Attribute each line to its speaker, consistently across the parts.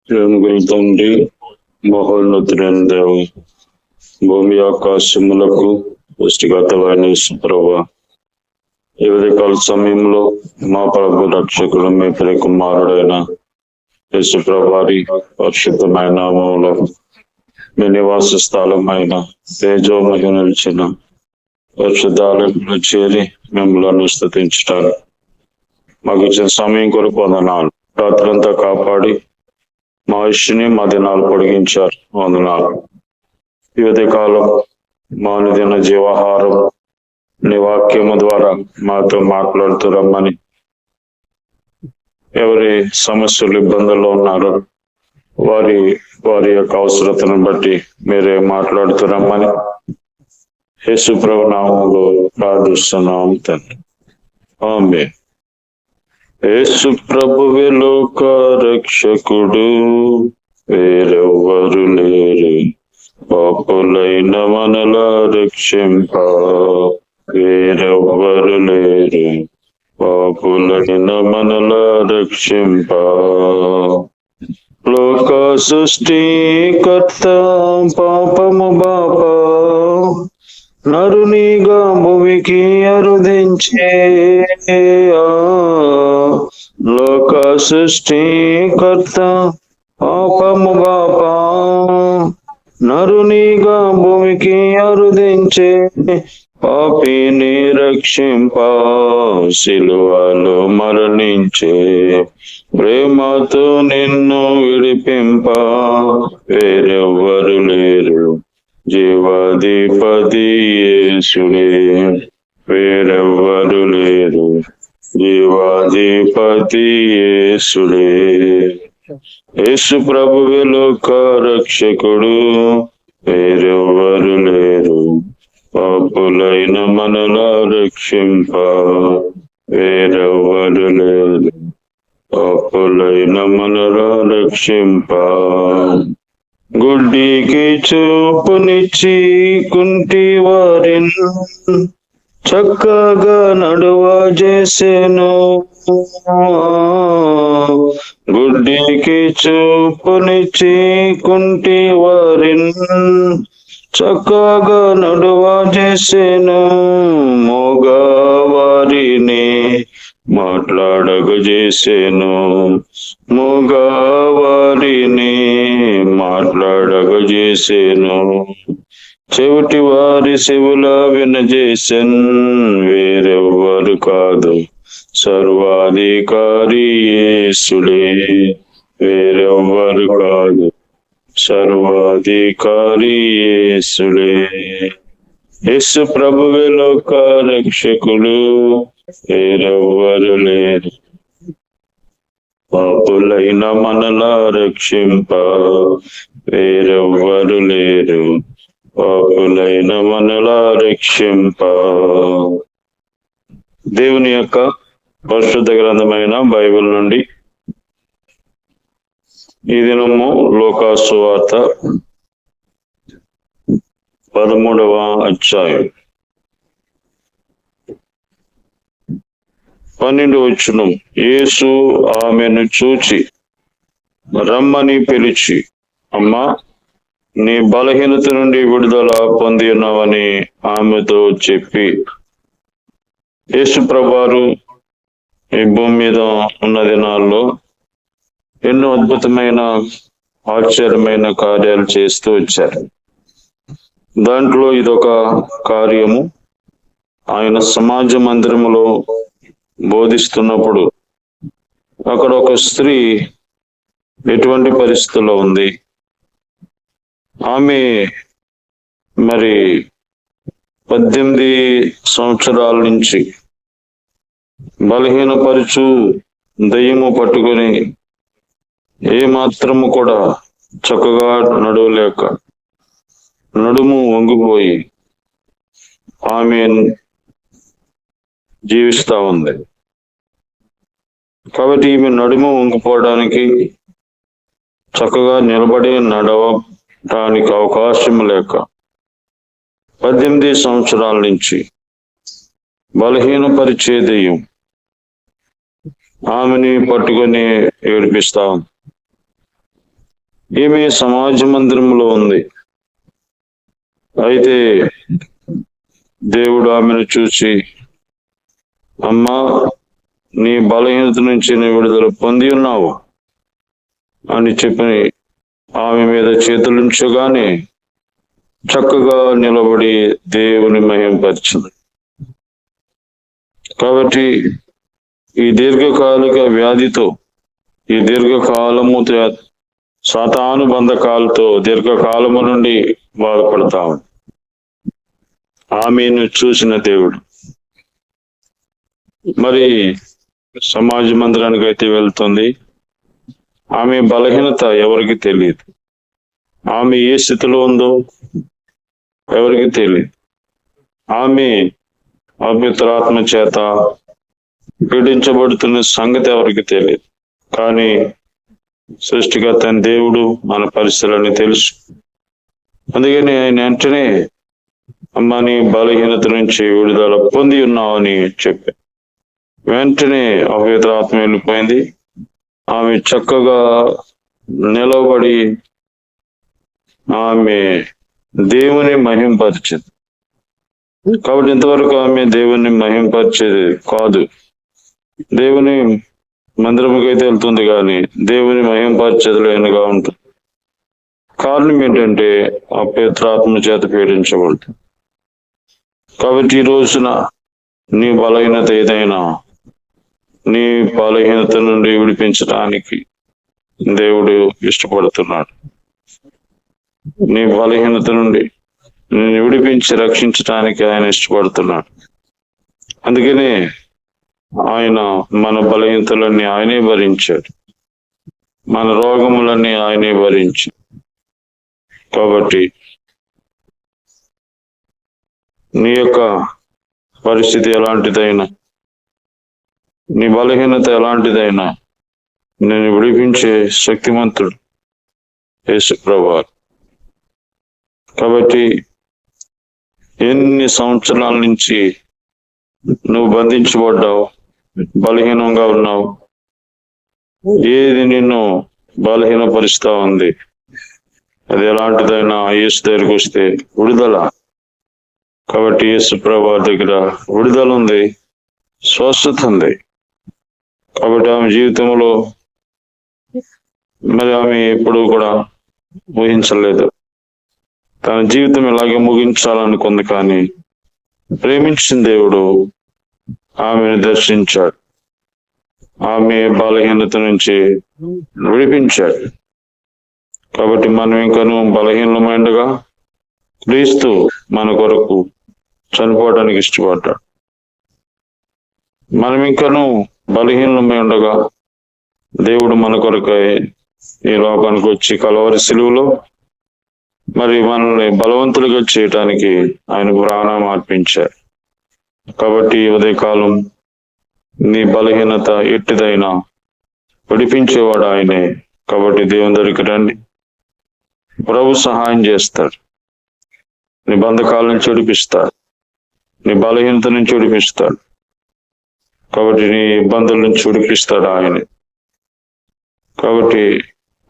Speaker 1: ప్రేమగల తండ్రి, మహోన్నతుడైన దేవు, భూమి ఆకాశములకు పుష్టిగతమైన యేసుప్రభువా, ఈ ఉదయకాల సమయంలో మా ప్రభు రక్షకుడు మీ ప్రియ కుమారుడైన యేసుప్రభువారి పరిశుద్ధమైన నామములో మీ నివాస స్థలమైన తేజోమహిమ నిలిచిన పరిశుద్ధాలయంలో చేరి మిమ్మల్ని స్తుతించటానికి మాకు ఇచ్చిన సమయం కొరకు వందనాలు. రాత్రంతా కాపాడి మా ఇష్యుని మా దినాలు పొడిగించారు, వందనాలు. ఈ ఉదయకాలం మా అనుదిన జీవాహారం నీ వాక్యము ద్వారా మాతో మాట్లాడుతూ రమ్మని, ఎవరి సమస్యలు ఇబ్బందుల్లో ఉన్నారో వారి వారి యొక్క అవసరతను బట్టి మీరే మాట్లాడుతూ రమ్మని యేసు ప్రభు నామములో ప్రార్థిస్తున్నాం తండ్రి, ఆమేన్. యేసు ప్రభువే లోక రక్షకుడు, వేరెవ్వరు లేరు, పాపులైన మనలా రక్షింప వేరెవ్వరు లేరు, పాపులైన మనలా రక్షింప. లోక సృష్టికర్త పాపము బాప నరునిగా భూమికి అరుదించే, లోక సృష్టికర్త పాపము బాప నరునిగా భూమికి అరుదించే, పాపిని రక్షింప సిలువలో మరణించే, ప్రేమతో నిన్ను విడిపింప వేరెవ్వరు లేరు, జీవాధిపతి యేసుడే, వేరెవ్వరు లేరు, జీవాధిపతి యేసుడే. యేసు ప్రభువే లోక రక్షకుడు, వేరెవ్వరు లేరు, పాపులైన మనలా రక్షింప వేరెవ్వరు లేరు, పాపులైన మనలా రక్షింప. గుడ్డికి చూపునిచ్చి కుంటి వారిని చక్కగా నడువ చేసెను, గుడ్డికి చూపునిచ్చి కుంటి వారిని చక్కగా నడువ చేసెను, మోగవారిని మాట్లాడగ చేసెను, మోగవారిని మాట్లాడగ చేసెను, చెవిటి వారి చెవుల వినజేసెన్, వేరెవ్వరు కాదు సర్వాధికారి యేసుడే, వేరెవ్వరు కాదు సర్వాధికారి యేసుడే. యేసు ప్రభువే లోక రక్షకుడు, వేరెవ్వరు లేరు, పాపులైన మనలా రక్షింప వేరెవ్వరు లేరు, పాపులైన మనలా రక్షింప. దేవుని యొక్క పరిశుద్ధ గ్రంథమైన బైబిల్ నుండి ఈ దినము లూకా సువార్త 13వ అధ్యాయం 12వ వచనం. యేసు ఆమెను చూచి రమ్మని పిలిచి, అమ్మా, నీ బలహీనత నుండి విడుదల పొంది ఉన్నావని ఆమెతో చెప్పి, యేసు ప్రభువారు ఈ భూమి మీద ఉన్న దినాల్లో ఎన్నో అద్భుతమైన ఆశ్చర్యమైన కార్యాలు చేస్తూ వచ్చారు. దాంట్లో ఇదొక కార్యము. ఆయన సమాజ మందిరములో బోధిస్తున్నప్పుడు అక్కడ ఒక స్త్రీ ఎటువంటి పరిస్థితుల్లో ఉంది. ఆమె మరి 18 సంవత్సరాల నుంచి బలహీనపరుచు దయ్యము పట్టుకొని ఏ మాత్రము కూడా చక్కగా నడవలేక నడుము వంగిపోయి ఆమె జీవిస్తా ఉంది. కాబట్టి ఈమె నడుము వంగిపోవడానికి, చక్కగా నిలబడి నడవడానికి అవకాశం లేక 18 సంవత్సరాల నుంచి బలహీనపరిచే దెయ్యం ఆమెని పట్టుకొని ఏడిపిస్తా ఉంది. ఈమె సమాజ మందిరంలో ఉంది. అయితే దేవుడు ఆమెను చూసి, అమ్మా, నీ బలహీనత నుంచి నీ విడుదల పొంది ఉన్నావు అని చెప్పి ఆమె మీద చేతులుంచగానే చక్కగా నిలబడి దేవుని మహిమపరిచింది. కాబట్టి ఈ దీర్ఘకాలిక వ్యాధితో, ఈ దీర్ఘకాలము సాతాను బంధకాలతో దీర్ఘకాలము నుండి బాధపడతా ఉంది. ఆమెను చూసిన దేవుడు మరి సమాజ మందిరానికి అయితే వెళ్తుంది. ఆమె బలహీనత ఎవరికి తెలియదు. ఆమె ఏ స్థితిలో ఉందో ఎవరికి తెలియదు. ఆమె అపవిత్రాత్మ చేత పీడించబడుతున్న సంగతి ఎవరికి తెలియదు. కానీ సృష్టికర్త అయిన దేవుడు మన పరిస్థితులని తెలుసు. అందుకని ఆయన వెంటనే, అమ్మ, నీ బలహీనత నుంచి విడుదల పొంది ఉన్నావని చెప్పి వెంటనే అపవిత్రాత్మ వెళ్ళిపోయింది. ఆమె చక్కగా నిలబడి ఆమె దేవుని మహింపరిచింది. కాబట్టి ఇంతవరకు ఆమె దేవుని మహింపరిచేది కాదు. దేవుని మందిరముకైతే వెళ్తుంది కానీ దేవుని మహింపరిచేది లేనిగా ఉంటుంది. కారణం ఏంటంటే అపవిత్రాత్మ చేత పీడించబడుతుంది. కాబట్టి ఈ రోజున నీ బలహీనత ఏదైనా, నీ బలహీనత నుండి విడిపించడానికి దేవుడు ఇష్టపడుతున్నాడు. నీ బలహీనత నుండి నిన్ను విడిపించి రక్షించడానికి ఆయన ఇష్టపడుతున్నాడు. అందుకనే ఆయన మన బలహీనతలన్నీ ఆయనే భరించాడు, మన రోగములన్నీ ఆయనే భరించాడు. కాబట్టి నీ యొక్క పరిస్థితి ఎలాంటిదైనా, నీ బలహీనత ఎలాంటిదైనా నేను విడిపించే శక్తిమంతుడు యేసు ప్రభువారు. కాబట్టి ఎన్ని సంవత్సరాల నుంచి నువ్వు బంధించబడ్డావు, బలహీనంగా ఉన్నావు, ఏది నిన్ను బలహీనపరుస్తా ఉంది, అది ఎలాంటిదైనా యేసు దగ్గరికి వస్తే విడుదల. కాబట్టి యేసు ప్రభువారి దగ్గర విడుదల ఉంది, స్వస్థత ఉంది. కాబట్టి ఆమె జీవితంలో మరి ఆమె ఎప్పుడు కూడా ఊహించలేదు. తన జీవితం ఇలాగే ముగించాలనుకుంది. కానీ ప్రేమించిన దేవుడు ఆమెను దర్శించాడు, ఆమె బలహీనత నుంచి విడిపించాడు. కాబట్టి మనం ఇంకను బలహీనమైనగా క్రీస్తు మన కొరకు చనిపోవడానికి ఇష్టపడ్డాడు. మనం ఇంకను బలహీనమై ఉండగా దేవుడు మన కొరకై ఈ లోకానికి వచ్చి కలవరి సిలువలో మరి మనల్ని బలవంతులుగా చేయటానికి ఆయన ప్రాణం అర్పించారు. కాబట్టి ఉదయకాలం నీ బలహీనత ఎట్టిదైనా విడిపించేవాడు ఆయనే. కాబట్టి దేవుని దగ్గరికి రండి, ప్రభు సహాయం చేస్తాడు. నీ బంధకాల నుంచి విడిపిస్తాడు, నీ బలహీనత నుంచి విడిపిస్తాడు. కాబట్టి నీ ఇబ్బందుల నుంచి విడిపిస్తాడు ఆయనే. కాబట్టి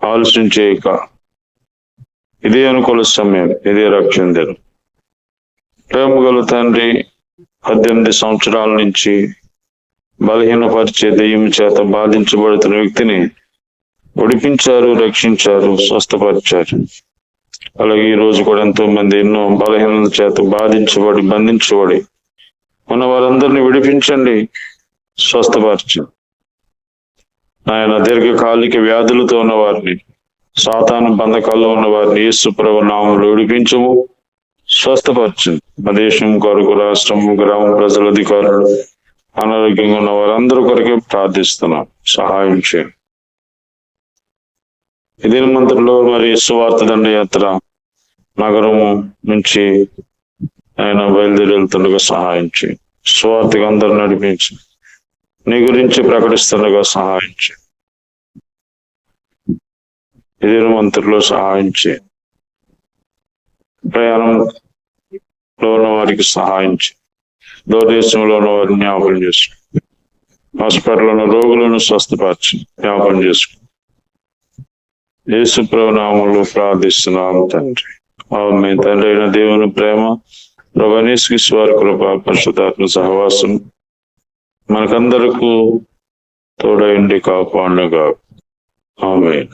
Speaker 1: ఆలస్యం చేయక, ఇదే అనుకూల సమయం, ఇదే రక్షణ దినం. ప్రేమ గల తండ్రి, 18 సంవత్సరాల నుంచి బలహీనపరిచే దెయ్యం చేత బాధించబడుతున్న వ్యక్తిని విడిపించారు, రక్షించారు, స్వస్థపరిచారు. అలాగే ఈ రోజు కూడా ఎంతో మంది ఎన్నో బలహీనల చేత బాధించబడి బంధించబడి ఉన్న వారందరినీ విడిపించండి, స్వస్థపరచండి. ఆయన దీర్ఘకాలిక వ్యాధులతో ఉన్న వారిని, సాతాను బంధకాల్లో ఉన్న వారిని యేసు ప్రభు నామములో విడిపించము, స్వస్థపరచండి. మా దేశం కొరకు, రాష్ట్రం, గ్రామం ప్రజల, అధికారులు, అనారోగ్యంగా ఉన్న వారందరూ కొరకే ప్రార్థిస్తున్నాం, సహాయం చేయండి. ఇదే మంత్రంలో మరి సువార్త దండయాత్ర నగరము నుంచి ఆయన బయలుదేరి వెళ్తుండగా సహాయం చేయండి. సువార్తకు అందరూ నడిపించి నీ గురించి ప్రకటిస్తుండగా సహాయం చేయండి. ఇదే మంత్రంలో సహాయం చేయండి. ప్రయాణంలో ఉన్న వారికి సహాయం చేయండి. దూరదేశంలో ఉన్న వారిని జ్ఞాపకం చేసుకోండి. హాస్పిటల్లో ఉన్న రోగులను స్వస్థపరచి జ్ఞాపకం చేసుకోండి. యేసు ప్రభు నామములో ప్రార్థిస్తున్నాము తండ్రి. ఆమేన్. తండ్రి అయిన దేవుని ప్రేమ, ప్రభువైన యేసుక్రీస్తు వారి కృప, పరిశుద్ధాత్మ సహవాసం మనకందరకు తోడైండి కాపాడునుగాక. ఆమేన్.